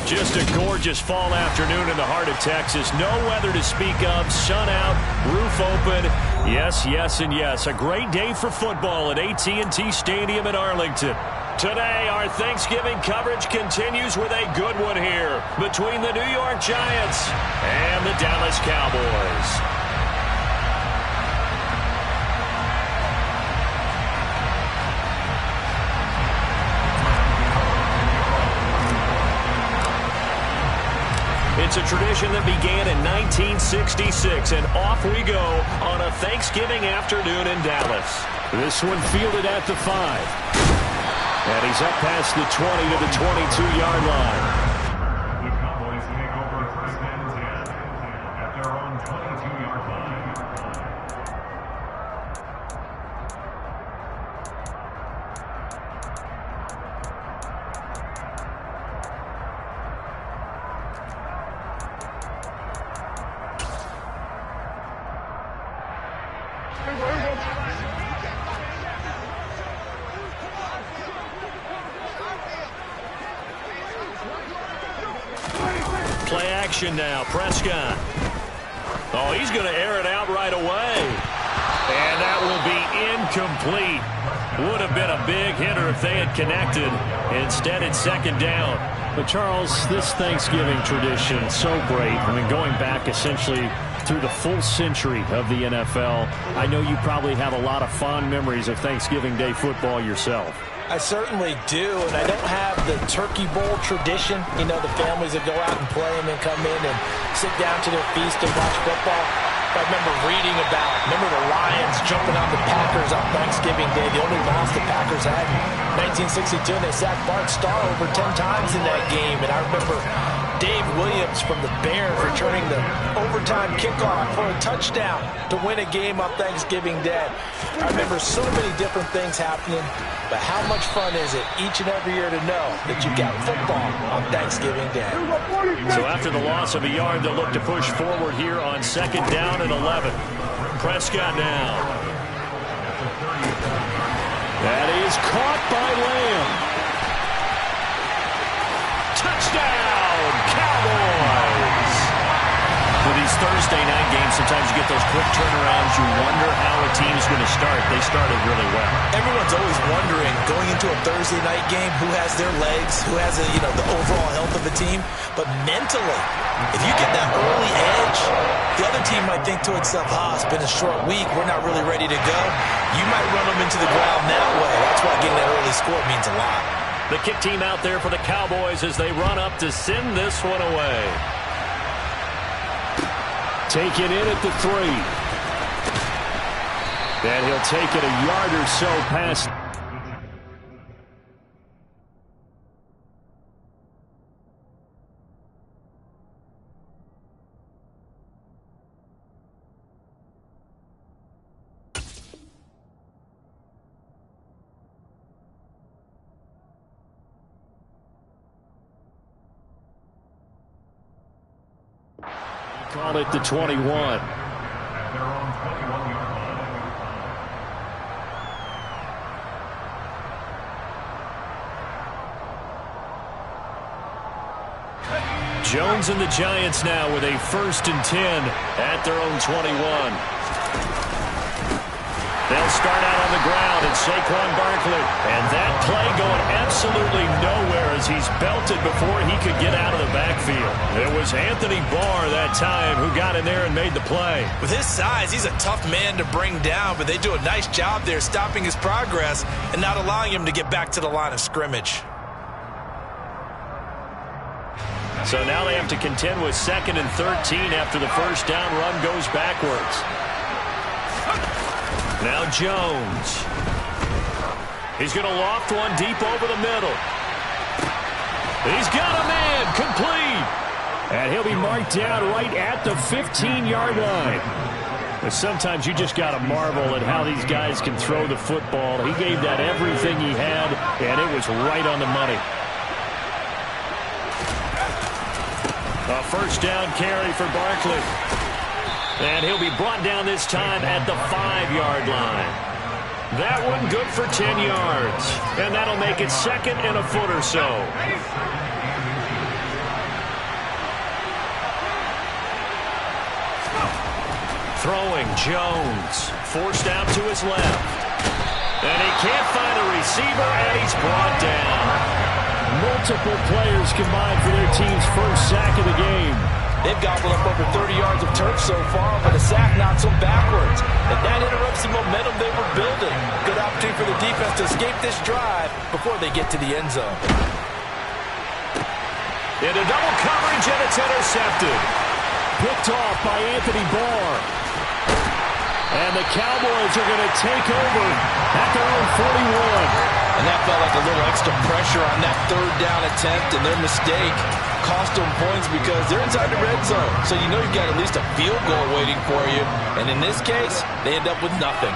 Just a gorgeous fall afternoon in the heart of Texas. No weather to speak of. Sun out, roof open. Yes, yes, and yes. A great day for football at AT&T Stadium in Arlington. Today, our Thanksgiving coverage continues with a good one here between the New York Giants and the Dallas Cowboys. It's a tradition that began in 1966, and off we go on a Thanksgiving afternoon in Dallas. This one fielded at the 5. And he's up past the 20 to the 22-yard line. The Cowboys take over first and 10 at their own 22-yard line. Play action now. Prescott. Oh, he's going to air it out right away. And that will be incomplete. Would have been a big hitter if they had connected. Instead, it's second down. But, Charles, this Thanksgiving tradition is so great. I mean, going back essentially through the full century of the NFL, I know you probably have a lot of fond memories of Thanksgiving Day football yourself. I certainly do, and I don't have the Turkey Bowl tradition. You know, the families that go out and play and then come in and sit down to their feast and watch football. But I remember reading remember the Lions jumping on the Packers on Thanksgiving Day. The only loss the Packers had in 1962, and they sacked Bart Starr over 10 times in that game. And I remember Dave Williams from the Bears returning the overtime kickoff for a touchdown to win a game on Thanksgiving Day. I remember so many different things happening, but how much fun is it each and every year to know that you got football on Thanksgiving Day? So after the loss of a yard, they'll look to push forward here on second down and 11. Prescott now. That is caught by Lamb. Touchdown, Cowboys! For these Thursday night games, sometimes you get those quick turnarounds. You wonder how a team's going to start. They started really well. Everyone's always wondering, going into a Thursday night game, who has their legs, who has the overall health of the team. But mentally, if you get that early edge, the other team might think to itself, it's been a short week, we're not really ready to go. You might run them into the ground that way. That's why getting that early score means a lot. The kick team out there for the Cowboys as they run up to send this one away. Taken in at the 3. And he'll take it a yard or so past. Call it the 21. At their own 21-yard line. Jones and the Giants now with a 1st and 10 at their own 21. They'll start out on the ground, and Saquon Barkley. And that play going absolutely nowhere as he's belted before he could get out of the backfield. It was Anthony Barr that time who got in there and made the play. With his size, he's a tough man to bring down, but they do a nice job there stopping his progress and not allowing him to get back to the line of scrimmage. So now they have to contend with 2nd and 13 after the first down run goes backwards. Now Jones. He's going to loft one deep over the middle. He's got a man, complete. And he'll be marked down right at the 15-yard line. But sometimes you just got to marvel at how these guys can throw the football. He gave that everything he had, and it was right on the money. A first down carry for Barkley. And he'll be brought down this time at the 5-yard line. That one good for 10 yards. And that'll make it 2nd and a foot or so. Throwing, Jones. Forced out to his left. And he can't find a receiver, and he's brought down. Multiple players combined for their team's first sack of the game. They've gobbled up over 30 yards of turf so far, but a sack knocks them backwards. And that interrupts the momentum they were building. Good opportunity for the defense to escape this drive before they get to the end zone. Into double coverage, and it's intercepted. Picked off by Anthony Barr. And the Cowboys are going to take over at their own 41. And that felt like a little extra pressure on that third down attempt, and their mistake cost them points because they're inside the red zone. So you know you've got at least a field goal waiting for you. And in this case, they end up with nothing.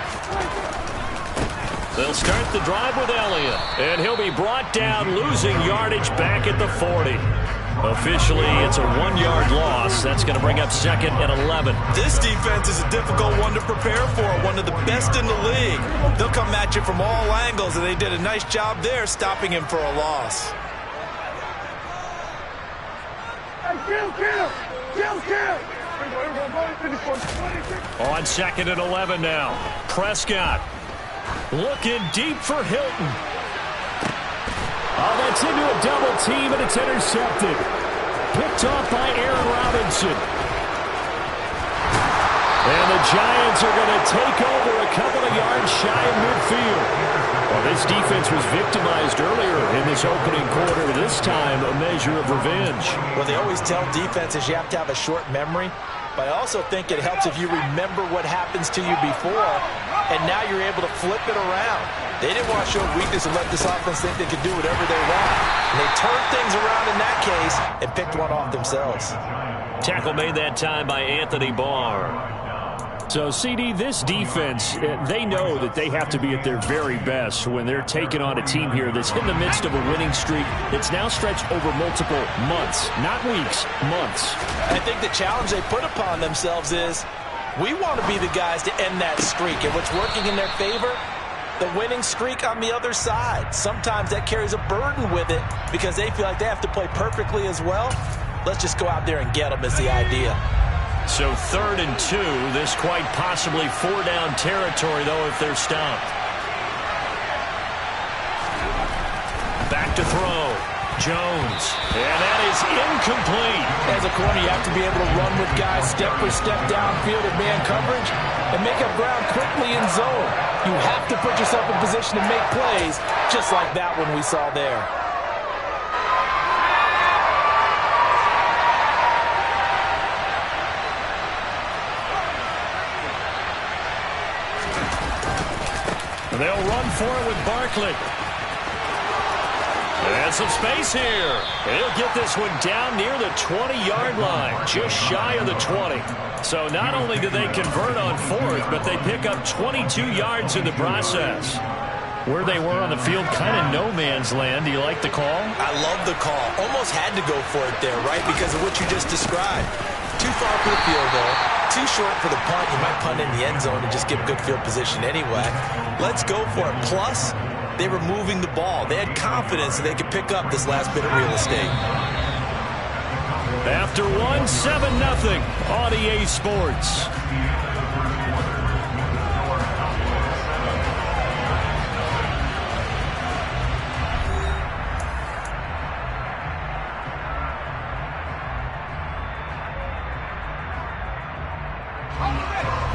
They'll start the drive with Elliott, and he'll be brought down, losing yardage back at the 40. Officially, it's a 1-yard loss. That's going to bring up second and 11. This defense is a difficult one to prepare for, one of the best in the league. They'll come at you from all angles, and they did a nice job there stopping him for a loss. On second and 11 now. Prescott looking deep for Hilton. Oh, that's into a double team, and it's intercepted. Picked off by Aaron Robinson. And the Giants are going to take over a couple of yards shy of midfield. Well, this defense was victimized earlier in this opening quarter. This time, a measure of revenge. Well, they always tell defenses you have to have a short memory. But I also think it helps if you remember what happens to you before, and now you're able to flip it around. They didn't want to show weakness and let this offense think they could do whatever they want. And they turned things around in that case and picked one off themselves. Tackle made that time by Anthony Barr. So, CD, this defense, they know that they have to be at their very best when they're taking on a team here that's in the midst of a winning streak that's now stretched over multiple months, not weeks, months. I think the challenge they put upon themselves is we want to be the guys to end that streak. And what's working in their favor? The winning streak on the other side. Sometimes that carries a burden with it because they feel like they have to play perfectly as well. Let's just go out there and get them is the idea. So 3rd and 2. This quite possibly 4-down territory, though, if they're stopped. Back to throw. Jones. And that is incomplete. As a corner, you have to be able to run with guys step for step downfield in man coverage and make up ground quickly in zone. You have to put yourself in position to make plays, just like that one we saw there. They'll run for it with Barkley. And some space here. He'll get this one down near the 20-yard line, just shy of the 20. So not only do they convert on 4th, but they pick up 22 yards in the process. Where they were on the field, kind of no man's land. Do you like the call? I love the call. Almost had to go for it there, right, because of what you just described. Too far for the field goal. Too short for the punt. You might punt in the end zone and just give good field position anyway. Let's go for it. Plus, they were moving the ball. They had confidence that they could pick up this last bit of real estate. After 1, 7-0 on EA Sports.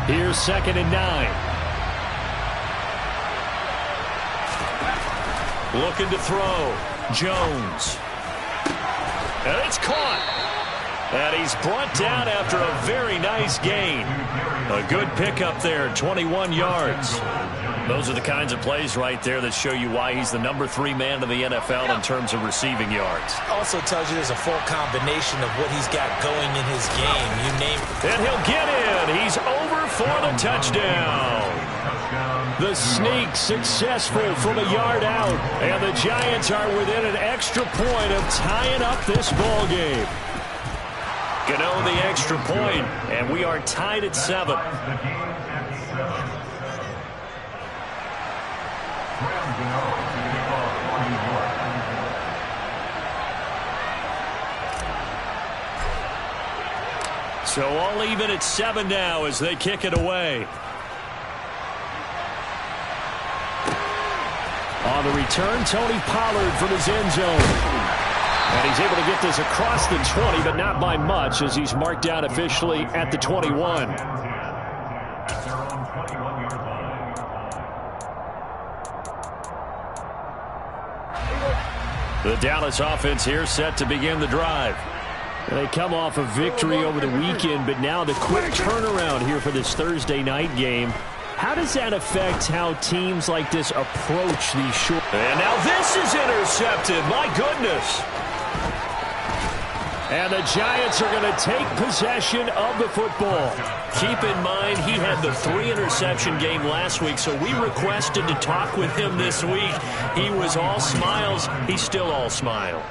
Here's 2nd and 9. Looking to throw. Jones. And it's caught. And he's brought down after a very nice gain. A good pickup there, 21 yards. Those are the kinds of plays right there that show you why he's the number 3 man in the NFL in terms of receiving yards. Also tells you there's a full combination of what he's got going in his game. You name it. And he'll get in. He's over for the touchdown. The sneak successful from a yard out. And the Giants are within an extra point of tying up this ball game. Gano the extra point, and we are tied at 7. So all even at 7 now as they kick it away. On the return, Tony Pollard from his end zone. And he's able to get this across the 20, but not by much as he's marked down officially at the 21. The Dallas offense here set to begin the drive. They come off a victory over the weekend, but now the quick turnaround here for this Thursday night game. How does that affect how teams like this approach these short? And now this is intercepted. My goodness. And the Giants are going to take possession of the football. Keep in mind, he had the 3-interception game last week, so we requested to talk with him this week. He was all smiles. He's still all smile.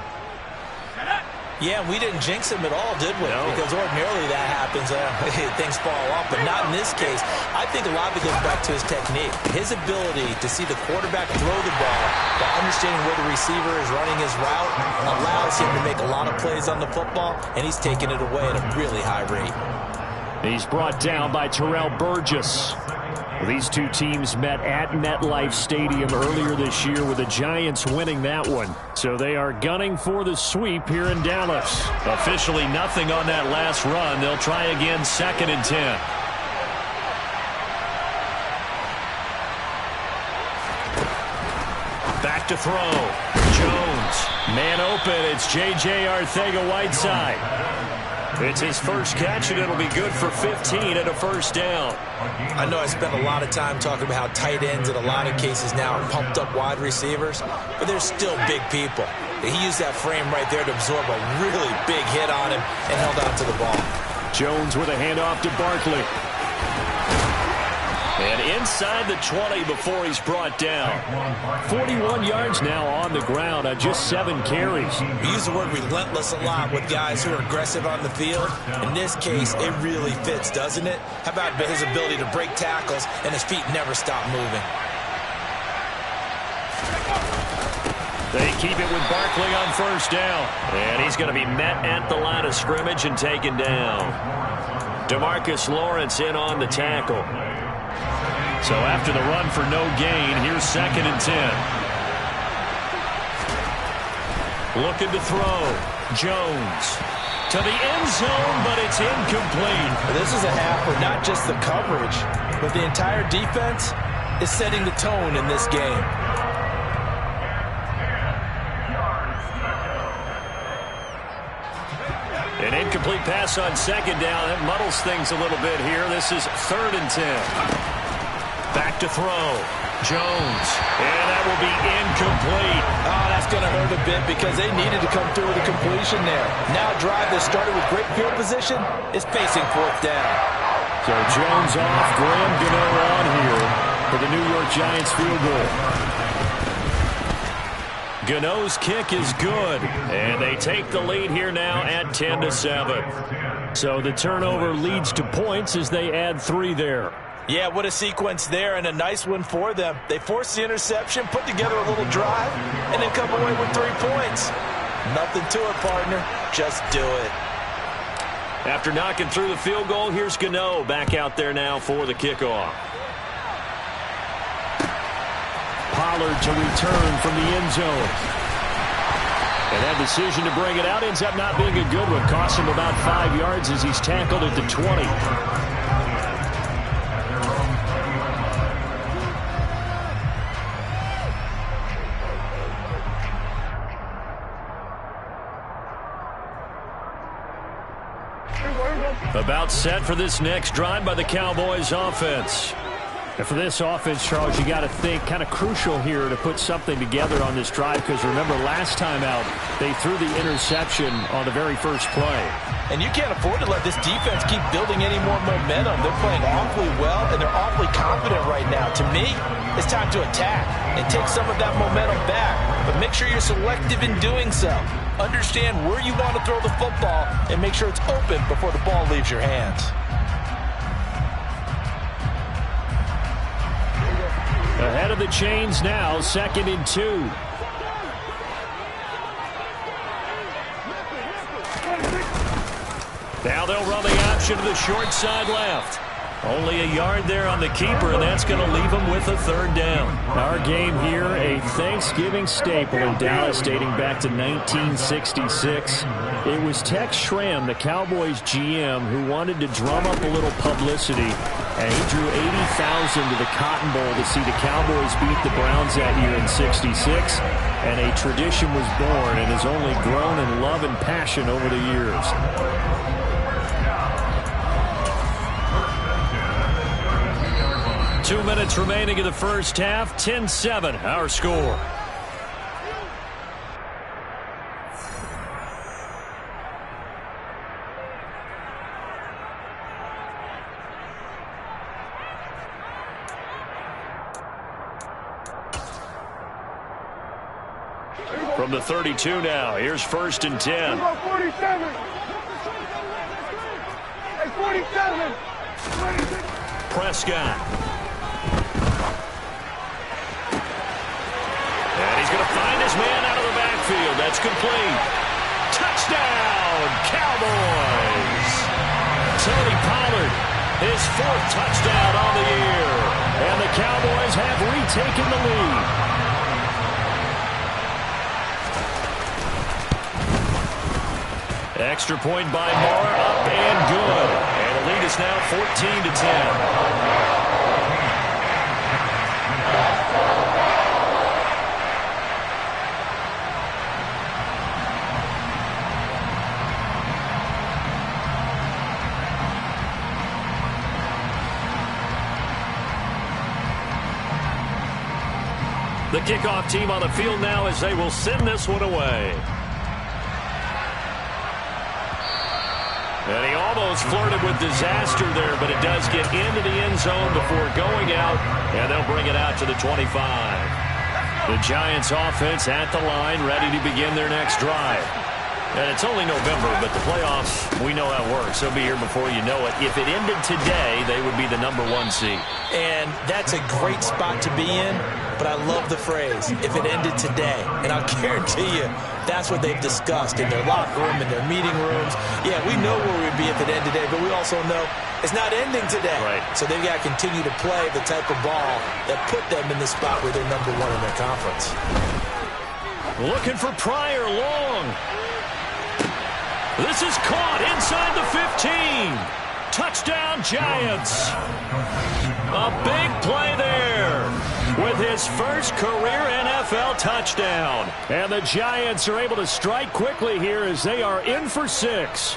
Yeah, we didn't jinx him at all, did we? No. Because ordinarily that happens. Things fall off, but not in this case. I think a lot of it goes back to his technique. His ability to see the quarterback throw the ball while understanding where the receiver is running his route allows him to make a lot of plays on the football, and he's taking it away at a really high rate. He's brought down by Terrell Burgess. These two teams met at MetLife Stadium earlier this year with the Giants winning that one. So they are gunning for the sweep here in Dallas. Officially nothing on that last run. They'll try again 2nd and 10. Back to throw. Jones. Man open. It's J.J. Arcega-Whiteside. It's his first catch, and it'll be good for 15 and a first down. I know I spent a lot of time talking about how tight ends in a lot of cases now are pumped up wide receivers, but they're still big people. He used that frame right there to absorb a really big hit on him and held on to the ball. Jones with a handoff to Barkley. And inside the 20 before he's brought down. 41 yards now on the ground on just 7 carries. We use the word relentless a lot with guys who are aggressive on the field. In this case, it really fits, doesn't it? How about his ability to break tackles and his feet never stop moving? They keep it with Barkley on first down. And he's going to be met at the line of scrimmage and taken down. DeMarcus Lawrence in on the tackle. So after the run for no gain, here's 2nd and 10. Looking to throw. Jones to the end zone, but it's incomplete. This is a half where not just the coverage, but the entire defense is setting the tone in this game. An incomplete pass on 2nd down. That muddles things a little bit here. This is 3rd and 10. Back to throw. Jones. And that will be incomplete. Oh, that's going to hurt a bit because they needed to come through with a completion there. Now a drive that started with great field position is facing 4th down. So Jones off, Graham Gano on here for the New York Giants field goal. Gano's kick is good. And they take the lead here now at 10-7. So the turnover leads to points as they add 3 there. Yeah, what a sequence there, and a nice one for them. They forced the interception, put together a little drive, and then come away with 3 points. Nothing to it, partner. Just do it. After knocking through the field goal, here's Gano back out there now for the kickoff. Pollard to return from the end zone. And that decision to bring it out ends up not being a good one. Costs him about 5 yards as he's tackled at the 20. About set for this next drive by the Cowboys offense. And for this offense, Charles, you got to think kind of crucial here to put something together on this drive because remember last time out they threw the interception on the very first play. And you can't afford to let this defense keep building any more momentum. They're playing awfully well and they're awfully confident right now. To me, it's time to attack and take some of that momentum back. But make sure you're selective in doing so. Understand where you want to throw the football and make sure it's open before the ball leaves your hands. Ahead of the chains now, 2nd and 2. Now they'll run the option to the short side left. Only a yard there on the keeper, and that's going to leave him with a third down. Our game here, a Thanksgiving staple in Dallas dating back to 1966. It was Tex Schramm, the Cowboys GM, who wanted to drum up a little publicity, and he drew 80,000 to the Cotton Bowl to see the Cowboys beat the Browns that year in '66, and a tradition was born and has only grown in love and passion over the years. 2 minutes remaining in the first half. 10-7, our score. From the 32 now, here's 1st and 10. 47. Hey, 47. Prescott. And he's going to find his man out of the backfield. That's complete. Touchdown, Cowboys. Tony Pollard, his 4th touchdown on the year. And the Cowboys have retaken the lead. Extra point by Moore, up and good. And the lead is now 14-10. The kickoff team on the field now as they will send this one away. And he almost flirted with disaster there, but it does get into the end zone before going out, and they'll bring it out to the 25. The Giants offense at the line, ready to begin their next drive. And it's only November, but the playoffs, we know how it works. They'll be here before you know it. If it ended today, they would be the #1 seed. And that's a great spot to be in, but I love the phrase, if it ended today. And I'll guarantee you, that's what they've discussed in their locker room, in their meeting rooms. Yeah, we know where we'd be if it ended today, but we also know it's not ending today. Right. So they've got to continue to play the type of ball that put them in the spot where they're #1 in their conference. Looking for Pryor long. This is caught inside the 15. Touchdown, Giants. A big play there with his first career NFL touchdown. And the Giants are able to strike quickly here as they are in for 6.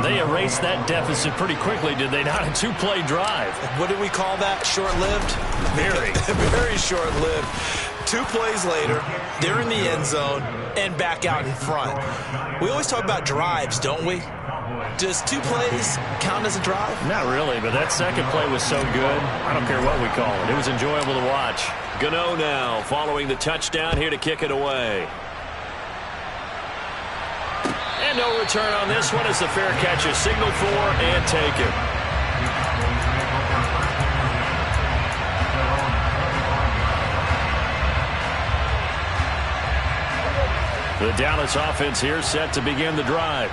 They erased that deficit pretty quickly, did they not? A 2-play drive. What did we call that? Short-lived? Very. Very short-lived. 2 plays later, they're in the end zone and back out in front. We always talk about drives, don't we? Does 2 plays count as a drive? Not really, but that second play was so good. I don't care what we call it. It was enjoyable to watch. Gano now following the touchdown here to kick it away. And no return on this one as the fair catch is signaled for and taken. The Dallas offense here set to begin the drive.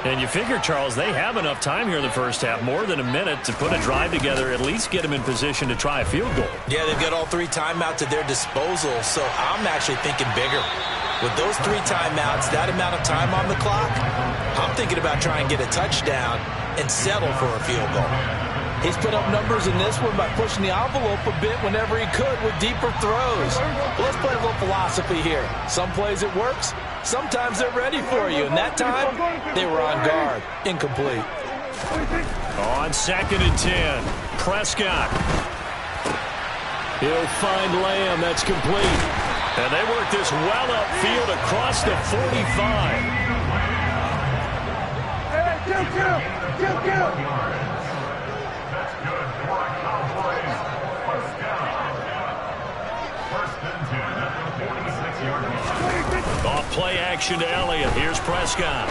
And you figure, Charles, they have enough time here in the first half, more than a minute, to put a drive together, at least get them in position to try a field goal. Yeah, they've got all 3 timeouts at their disposal, so I'm actually thinking bigger. With those 3 timeouts, that amount of time on the clock, I'm thinking about trying to get a touchdown and settle for a field goal. He's put up numbers in this one by pushing the envelope a bit whenever he could with deeper throws. Well, let's play a little philosophy here. Some plays it works. Sometimes they're ready for you. And that time, they were on guard. Incomplete. On 2nd and 10, Prescott. He'll find Lamb. That's complete. And they work this well upfield across the 45. Hey, kill. Off play action to Elliott. Here's Prescott.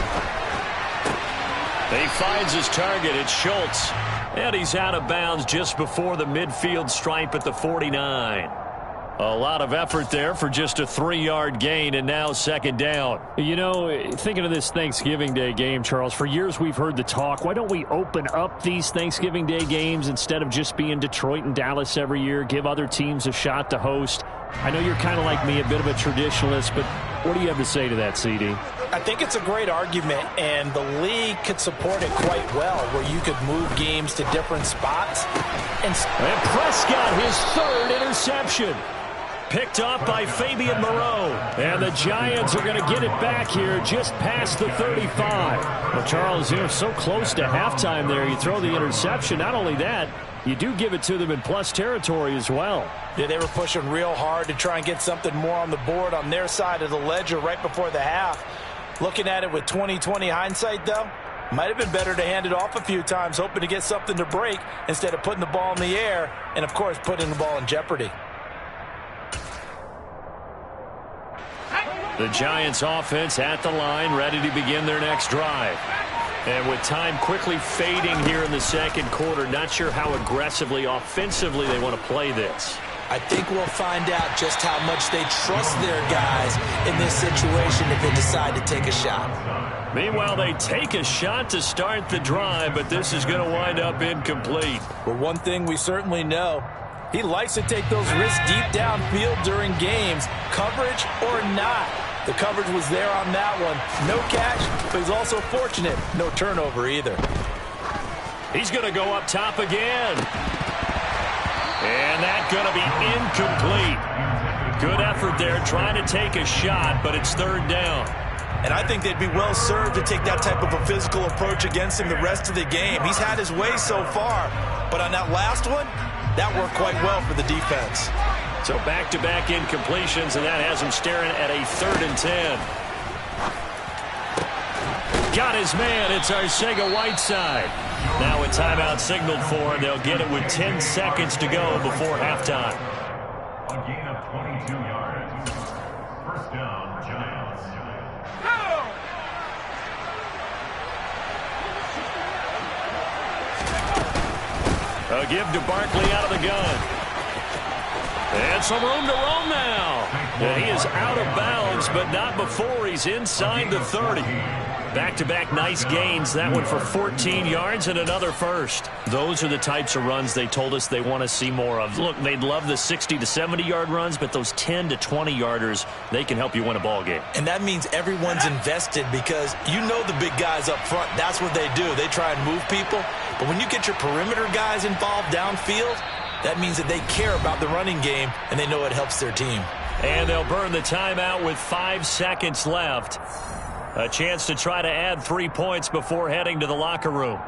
He finds his target. It's Schultz. And he's out of bounds just before the midfield stripe at the 49. A lot of effort there for just a 3-yard gain, and now second down. You know, thinking of this Thanksgiving Day game, Charles, for years we've heard the talk, why don't we open up these Thanksgiving Day games instead of just being Detroit and Dallas every year, give other teams a shot to host? I know you're kind of like me, a bit of a traditionalist, but what do you have to say to that, CD? I think it's a great argument, and the league could support it quite well, where you could move games to different spots. And Prescott, his third interception. Picked off by Fabian Moreau. And the Giants are going to get it back here just past the 35. Well, Charles, you're so close to halftime there. You throw the interception. Not only that, you do give it to them in plus territory as well. Yeah, they were pushing real hard to try and get something more on the board on their side of the ledger right before the half. Looking at it with 20/20 hindsight, though, might have been better to hand it off a few times, hoping to get something to break instead of putting the ball in the air and, of course, putting the ball in jeopardy. The Giants offense at the line, ready to begin their next drive. And with time quickly fading here in the second quarter, not sure how aggressively, offensively they want to play this. I think we'll find out just how much they trust their guys in this situation if they decide to take a shot. Meanwhile, they take a shot to start the drive, but this is going to wind up incomplete. But one thing we certainly know, he likes to take those risks deep downfield during games, coverage or not. The coverage was there on that one. No catch, but he's also fortunate. No turnover either. He's going to go up top again. And that's going to be incomplete. Good effort there trying to take a shot, but it's third down. And I think they'd be well served to take that type of a physical approach against him the rest of the game. He's had his way so far, but on that last one, that worked quite well for the defense. So back-to-back incompletions, and that has him staring at a 3rd and 10. Got his man. It's Arcega-Whiteside. Now a timeout signaled for, and they'll get it with 10 seconds to go before halftime. A gain of 22 yards. First down, Giants. A give to Barkley out of the gun. And some room to roam now. And he is out of bounds, but not before he's inside the 30. Back-to-back nice gains. That one for 14 yards and another first. Those are the types of runs they told us they want to see more of. Look, they'd love the 60 to 70-yard runs, but those 10 to 20-yarders, they can help you win a ball game. And that means everyone's invested because you know the big guys up front. That's what they do. They try and move people. But when you get your perimeter guys involved downfield, that means that they care about the running game, and they know it helps their team. And they'll burn the timeout with 5 seconds left. A chance to try to add 3 points before heading to the locker room.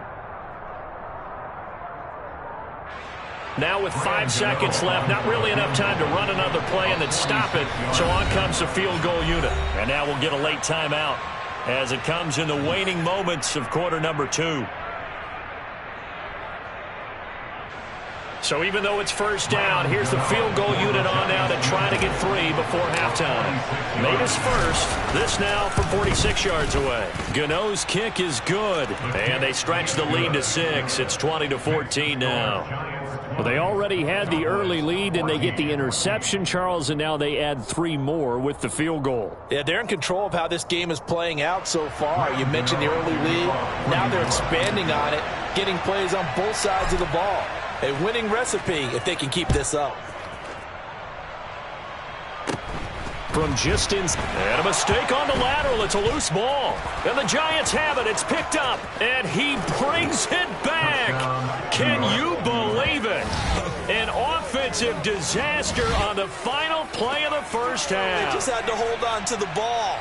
Now with 5 seconds left, not really enough time to run another play and then stop it. So on comes the field goal unit. And now we'll get a late timeout as it comes in the waning moments of quarter number 2. So even though it's first down, here's the field goal unit on now to try to get 3 before halftime. Made his first. This now from 46 yards away. Gano's kick is good. And they stretch the lead to 6. It's 20-14 now. Well, they already had the early lead, and they get the interception, Charles, and now they add 3 more with the field goal. Yeah, they're in control of how this game is playing out so far. You mentioned the early lead. Now they're expanding on it, getting plays on both sides of the ball. A winning recipe if they can keep this up. From just inside. And a mistake on the lateral. It's a loose ball. And the Giants have it. It's picked up. And he brings it back. Can you believe it? An offensive disaster on the final play of the first half. They just had to hold on to the ball.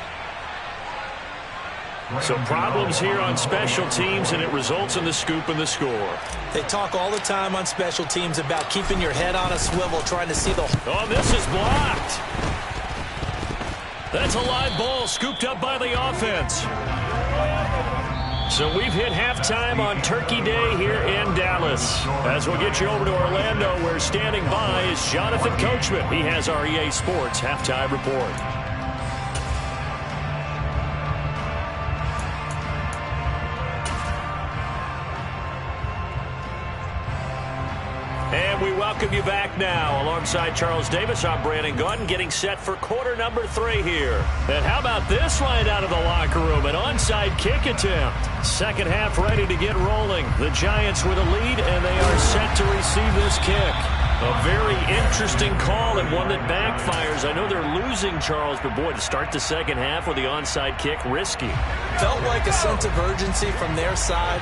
So problems here on special teams, and it results in the scoop and the score. They talk all the time on special teams about keeping your head on a swivel, trying to see the... Oh, this is blocked. That's a live ball scooped up by the offense. So we've hit halftime on Turkey Day here in Dallas. As we'll get you over to Orlando, where standing by is Jonathan Coachman. He has our EA Sports halftime report. And And we welcome you back now. Alongside Charles Davis, I'm Brandon Gaudin, getting set for quarter number 3 here. And how about this right out of the locker room? An onside kick attempt. Second half ready to get rolling. The Giants with a lead, and they are set to receive this kick. A very interesting call and one that backfires. I know they're losing, Charles, but boy, to start the second half with the onside kick, risky. Felt like a sense of urgency from their side,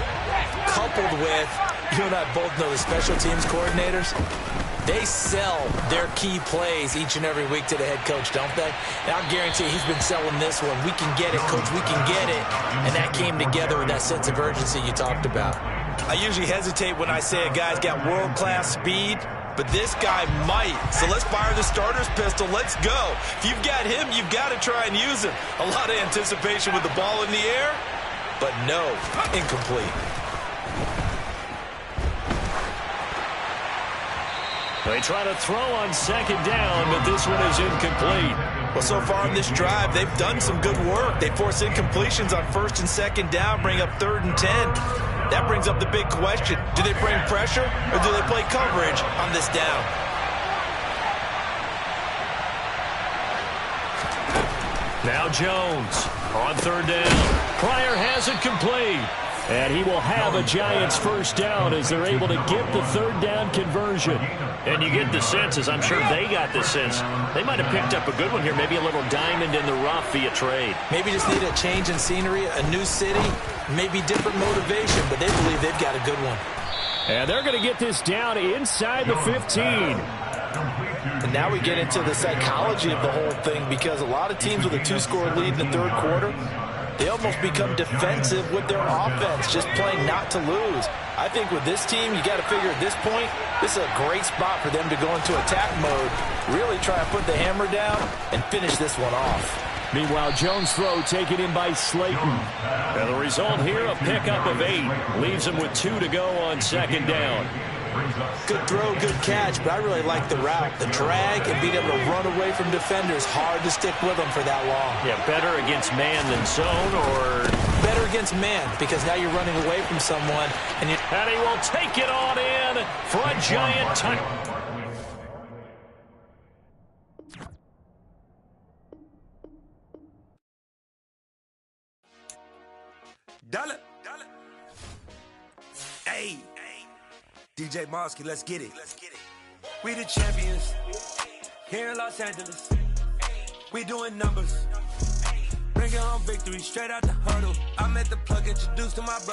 coupled with, you and I both know the special teams coordinators, they sell their key plays each and every week to the head coach, don't they? And I'll guarantee he's been selling this one. We can get it, coach, we can get it. And that came together with that sense of urgency you talked about. I usually hesitate when I say a guy's got world-class speed, but this guy might. So let's fire the starter's pistol. Let's go. If you've got him, you've got to try and use him. A lot of anticipation with the ball in the air, but no, incomplete. They try to throw on second down, but this one is incomplete. Well, so far in this drive, they've done some good work. They force incompletions on first and second down, bring up 3rd and 10. That brings up the big question. Do they bring pressure or do they play coverage on this down? Now Jones on 3rd down. Pryor has it complete. And he will have a Giants first down as they're able to get the 3rd down conversion. And you get the sense, as I'm sure they got the sense, they might have picked up a good one here, maybe a little diamond in the rough via trade. Maybe just need a change in scenery, a new city, maybe different motivation, but they believe they've got a good one. And they're going to get this down inside the 15. And now we get into the psychology of the whole thing, because a lot of teams with a 2-score lead in the 3rd quarter, they almost become defensive with their offense, just playing not to lose. I think with this team, you got to figure at this point, this is a great spot for them to go into attack mode, really try to put the hammer down and finish this one off. Meanwhile, Jones' throw taken in by Slayton. And the result here, a pickup of 8. Leaves him with 2 to go on 2nd down. Good throw, good catch, but I really like the route. The drag and being able to run away from defenders, hard to stick with them for that long. Yeah, better against man than zone, or better against man, because now you're running away from someone. And he will take it on in for a Giant touchdown. Dollar. Hey. DJ Mosky, let's get it. We the champions here in Los Angeles. We doing numbers. Bringing home victory straight out the huddle. I'm at the plug, introduced to my brother.